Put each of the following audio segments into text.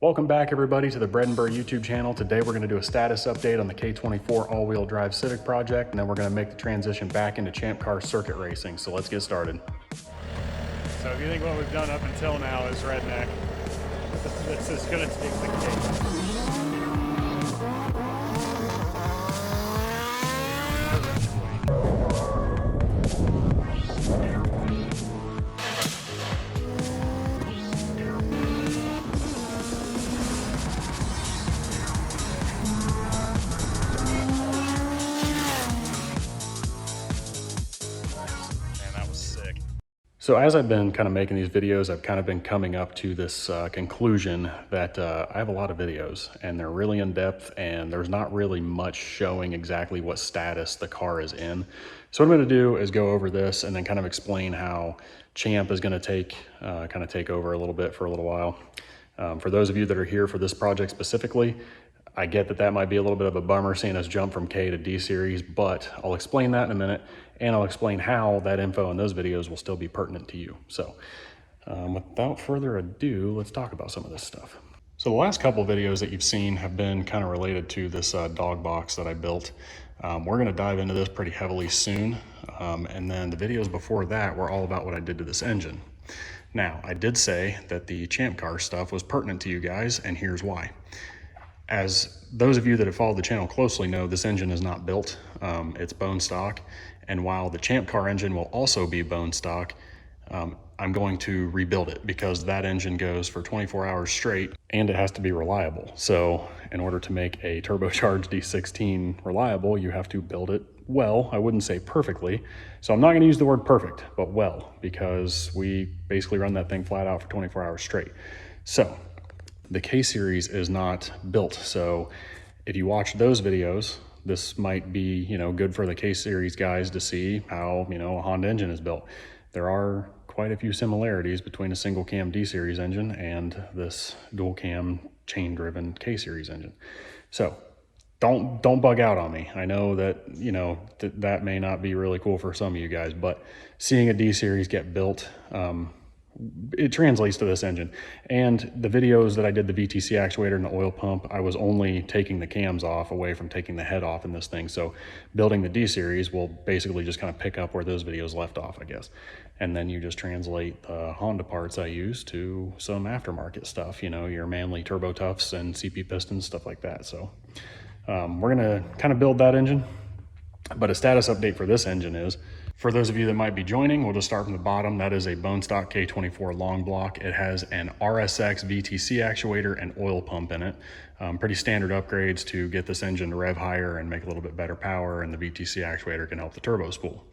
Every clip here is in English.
Welcome back everybody to the Braeden YouTube channel. Today we're going to do a status update on the K24 all-wheel drive Civic project, and then we're going to make the transition back into Champ Car circuit racing. So let's get started. So if you think what we've done up until now is redneck, this is going to take the cake. So as I've been kind of making these videos, I've kind of been coming up to this conclusion that I have a lot of videos and they're really in depth and there's not really much showing exactly what status the car is in. So what I'm going to do is go over this and then kind of explain how Champ is going to take over a little bit for a little while. For those of you that are here for this project specifically, I get that might be a little bit of a bummer seeing us jump from K to D series, but I'll explain that in a minute, and I'll explain how that info in those videos will still be pertinent to you. So without further ado, let's talk about some of this stuff. So the last couple of videos that you've seen have been kind of related to this dog box that I built. We're going to dive into this pretty heavily soon, and then the videos before that were all about what I did to this engine. Now, I did say that the Champ Car stuff was pertinent to you guys, and here's why. As those of you that have followed the channel closely know, this engine is not built. It's bone stock. And while the Champ Car engine will also be bone stock, I'm going to rebuild it because that engine goes for 24 hours straight and it has to be reliable. So in order to make a turbocharged D16 reliable, you have to build it well. I wouldn't say perfectly. So I'm not going to use the word perfect, but well, because we basically run that thing flat out for 24 hours straight. So the K-Series is not built. So if you watch those videos, this might be, good for the K-Series guys to see how, a Honda engine is built. There are quite a few similarities between a single cam D-Series engine and this dual cam chain driven K-Series engine. So don't bug out on me. I know that, that may not be really cool for some of you guys, but seeing a D-Series get built, it translates to this engine. And the videos that I did, the VTC actuator and the oil pump, I was only taking the cams off away from taking the head off in this thing. So building the D series will basically just kind of pick up where those videos left off, I guess. And then you just translate the Honda parts I use to some aftermarket stuff, your Manley turbo tufts and CP pistons, stuff like that. So we're gonna kind of build that engine. But a status update for this engine is, for those of you that might be joining, we'll just start from the bottom. That is a bone stock K24 long block. It has an RSX VTC actuator and oil pump in it. Pretty standard upgrades to get this engine to rev higher and make a little bit better power, and the VTC actuator can help the turbo spool.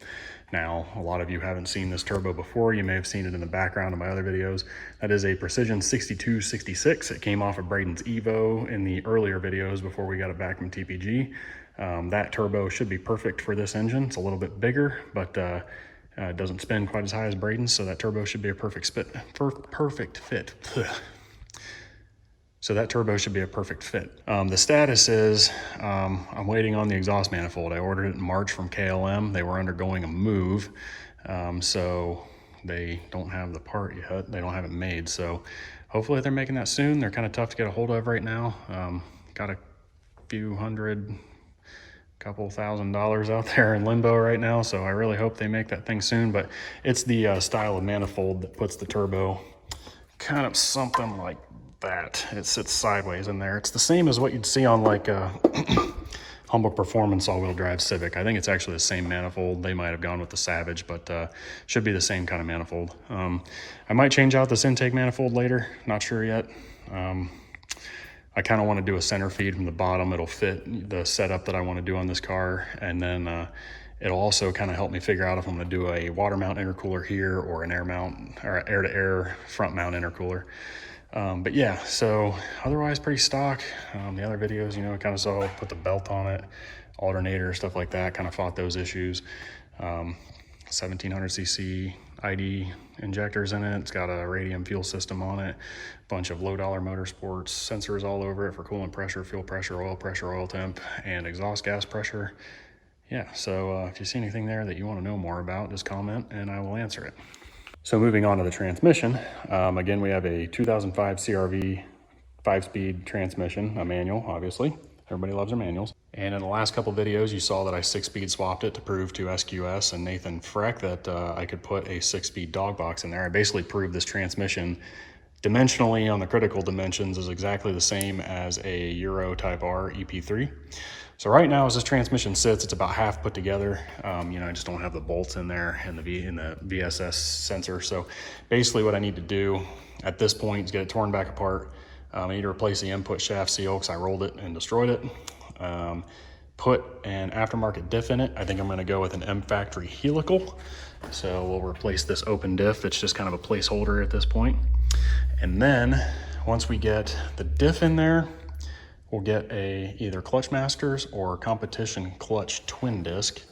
Now, a lot of you haven't seen this turbo before. You may have seen it in the background of my other videos. That is a Precision 6266. It came off of Braeden's Evo in the earlier videos before we got it back from TPG. That turbo should be perfect for this engine. It's a little bit bigger, but it doesn't spin quite as high as Braeden's, so that turbo should be a perfect fit. So that turbo should be a perfect fit. The status is I'm waiting on the exhaust manifold. I ordered it in March from KLM. They were undergoing a move, so they don't have the part yet. They don't have it made, so hopefully they're making that soon. They're kind of tough to get a hold of right now. Got a few couple $1,000s out there in limbo right now, so I really hope they make that thing soon. But it's the style of manifold that puts the turbo kind of something like that. It sits sideways in there. It's the same as what you'd see on like a Humble Performance all-wheel drive Civic. I think it's actually the same manifold. They might have gone with the Savage, but should be the same kind of manifold. I might change out this intake manifold later, not sure yet. I kind of want to do a center feed from the bottom. It'll fit the setup that I want to do on this car. And then it'll also kind of help me figure out if I'm going to do a water mount intercooler here or an air mount or air-to-air front mount intercooler. But yeah, so otherwise pretty stock. The other videos, kind of saw put the belt on it, alternator, stuff like that, kind of fought those issues. 1700cc ID injectors in it. It's got a radium fuel system on it, bunch of low dollar motorsports sensors all over it for coolant pressure, fuel pressure, oil temp, and exhaust gas pressure. Yeah, so if you see anything there that you want to know more about, just comment and I will answer it. So moving on to the transmission, again, we have a 2005 CRV 5-speed transmission, a manual, obviously. Everybody loves their manuals. And in the last couple videos, you saw that I 6-speed swapped it to prove to SQS and Nathan Freck that I could put a 6-speed dog box in there. I basically proved this transmission dimensionally on the critical dimensions is exactly the same as a Euro Type R EP3. So right now, as this transmission sits, it's about half put together. You know, I just don't have the bolts in there and the VSS sensor. So basically what I need to do at this point is get it torn back apart. I need to replace the input shaft seal because I rolled it and destroyed it. Put an aftermarket diff in it. I think I'm gonna go with an M Factory helical. So we'll replace this open diff. It's just kind of a placeholder at this point. And then once we get the diff in there, we'll get a either Clutch Masters or competition clutch twin disc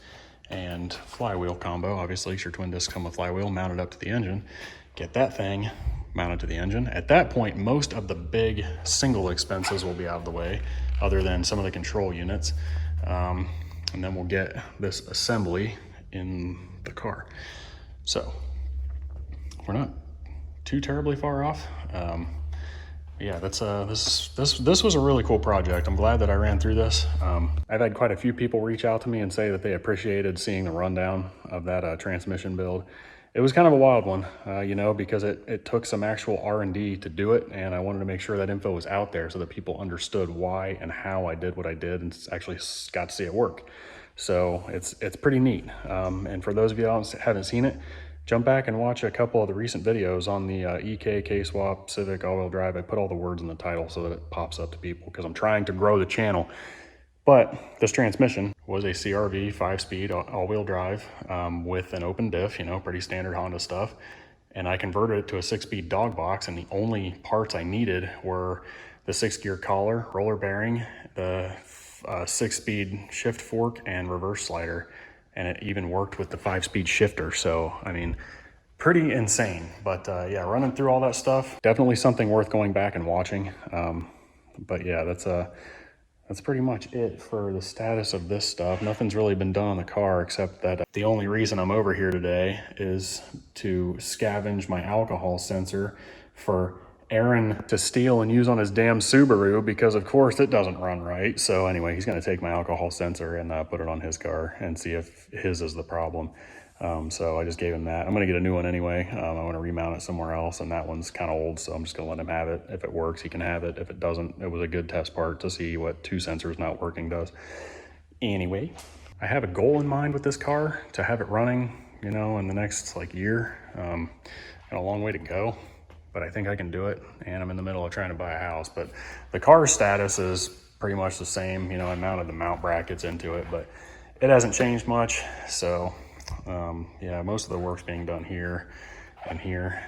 and flywheel combo. Obviously, your twin discs come with flywheel mounted up to the engine. Get that thing mounted to the engine. At that point, most of the big single expenses will be out of the way, other than some of the control units. And then we'll get this assembly in the car. So we're not too terribly far off. Yeah, that's this was a really cool project. I'm glad that I ran through this. I've had quite a few people reach out to me and say that they appreciated seeing the rundown of that transmission build. It was kind of a wild one, you know, because it took some actual R&D to do it, and I wanted to make sure that info was out there so that people understood why and how I did what I did and actually got to see it work. So it's pretty neat. And for those of you that haven't seen it, jump back and watch a couple of the recent videos on the EK, K-Swap, Civic, all-wheel drive. I put all the words in the title so that it pops up to people because I'm trying to grow the channel. But this transmission was a CRV 5-speed all-wheel drive with an open diff, you know, pretty standard Honda stuff. And I converted it to a 6-speed dog box, and the only parts I needed were the 6-gear collar, roller bearing, the 6-speed shift fork, and reverse slider. And it even worked with the 5-speed shifter. So, I mean, pretty insane. But yeah, running through all that stuff, definitely something worth going back and watching. But yeah, that's pretty much it for the status of this stuff. Nothing's really been done on the car except that the only reason I'm over here today is to scavenge my alcohol sensor for Aaron to steal and use on his damn Subaru, because of course it doesn't run right. So anyway, he's gonna take my alcohol sensor and put it on his car and see if his is the problem. So I just gave him that. I'm gonna get a new one anyway. I wanna remount it somewhere else, and that one's kind of old, so I'm just gonna let him have it. If it works, he can have it. If it doesn't, it was a good test part to see what 2 sensors not working does. Anyway, I have a goal in mind with this car to have it running, you know, in the next like year. Got a long way to go, but I think I can do it. And I'm in the middle of trying to buy a house, but the car status is pretty much the same. You know, I mounted the mount brackets into it, but it hasn't changed much. So yeah, most of the work's being done here and here.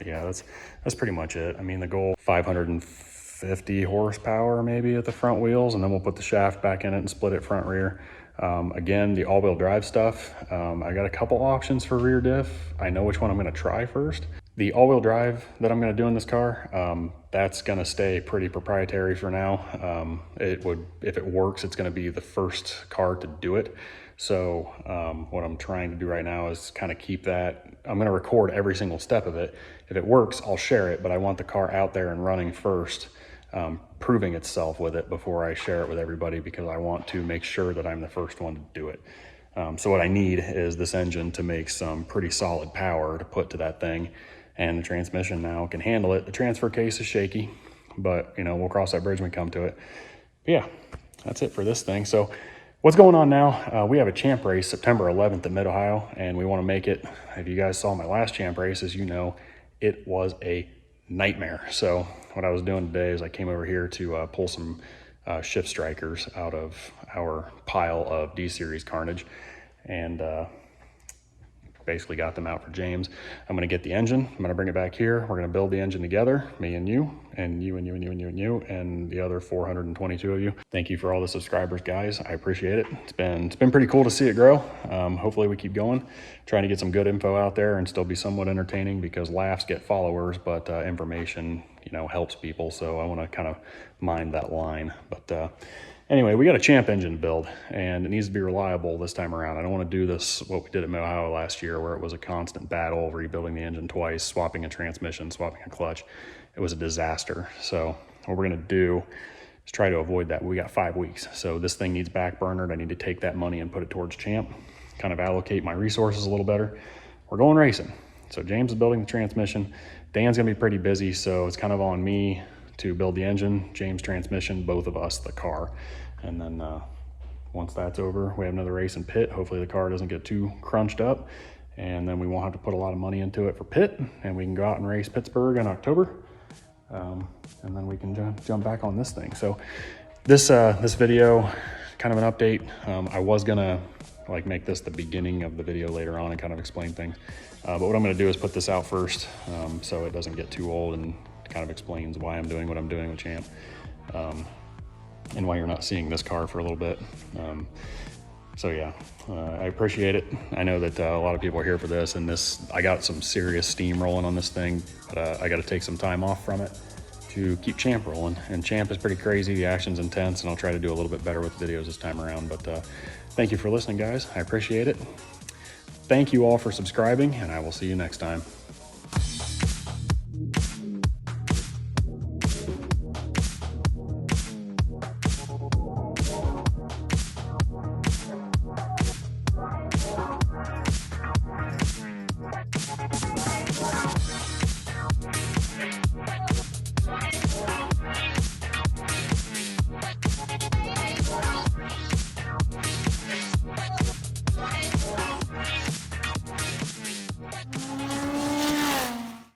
Yeah, that's pretty much it. I mean, the goal, 550 horsepower maybe at the front wheels, and then we'll put the shaft back in it and split it front rear. Again, the all-wheel drive stuff, I got a couple options for rear diff. I know which one I'm gonna try first. The all-wheel drive that I'm gonna do in this car, that's gonna stay pretty proprietary for now. If it works, it's gonna be the first car to do it. So what I'm trying to do right now is kind of keep that. I'm gonna record every single step of it. If it works, I'll share it, but I want the car out there and running first, proving itself with it before I share it with everybody, because I want to make sure that I'm the first one to do it. So what I need is this engine to make some pretty solid power to put to that thing, and the transmission now can handle it. The transfer case is shaky, but you know, we'll cross that bridge when we come to it. But yeah, that's it for this thing. So what's going on now? We have a champ race September 11th at Mid-Ohio, and we want to make it. If you guys saw my last champ race, as you know, it was a nightmare. So what I was doing today is I came over here to pull some shift strikers out of our pile of D-Series carnage, and basically got them out for James. I'm gonna get the engine, I'm gonna bring it back here. We're gonna build the engine together, me and you, and you, and you, and you, and you, and you, and the other 422 of you. Thank you for all the subscribers, guys. I appreciate it. It's been pretty cool to see it grow. Hopefully we keep going, trying to get some good info out there and still be somewhat entertaining, because laughs get followers, but information, you know, helps people. So I wanna kind of mind that line. But anyway, we got a champ engine to build, and it needs to be reliable this time around. I don't want to do this, what we did at Mid-Ohio last year, where it was a constant battle, rebuilding the engine twice, swapping a transmission, swapping a clutch. it was a disaster. So what we're gonna do is try to avoid that. We got 5 weeks. So this thing needs back burnered. I need to take that money and put it towards Champ, kind of allocate my resources a little better. We're going racing. So James is building the transmission. Dan's gonna be pretty busy, so it's kind of on me to build the engine, James transmission, both of us the car. And then once that's over, we have another race in pit. Hopefully the car doesn't get too crunched up, and then we won't have to put a lot of money into it for pit, and we can go out and race Pittsburgh in October. And then we can jump back on this thing. So this video, kind of an update. I was gonna like make this the beginning of the video later on and kind of explain things. But what I'm gonna do is put this out first, so it doesn't get too old, and kind of explains why I'm doing what I'm doing with Champ, and why you're not seeing this car for a little bit. So yeah, I appreciate it. I know that a lot of people are here for this, and I got some serious steam rolling on this thing, but I got to take some time off from it to keep Champ rolling. And Champ is pretty crazy, the action's intense, and I'll try to do a little bit better with the videos this time around. But thank you for listening, guys. I appreciate it. Thank you all for subscribing, and I will see you next time.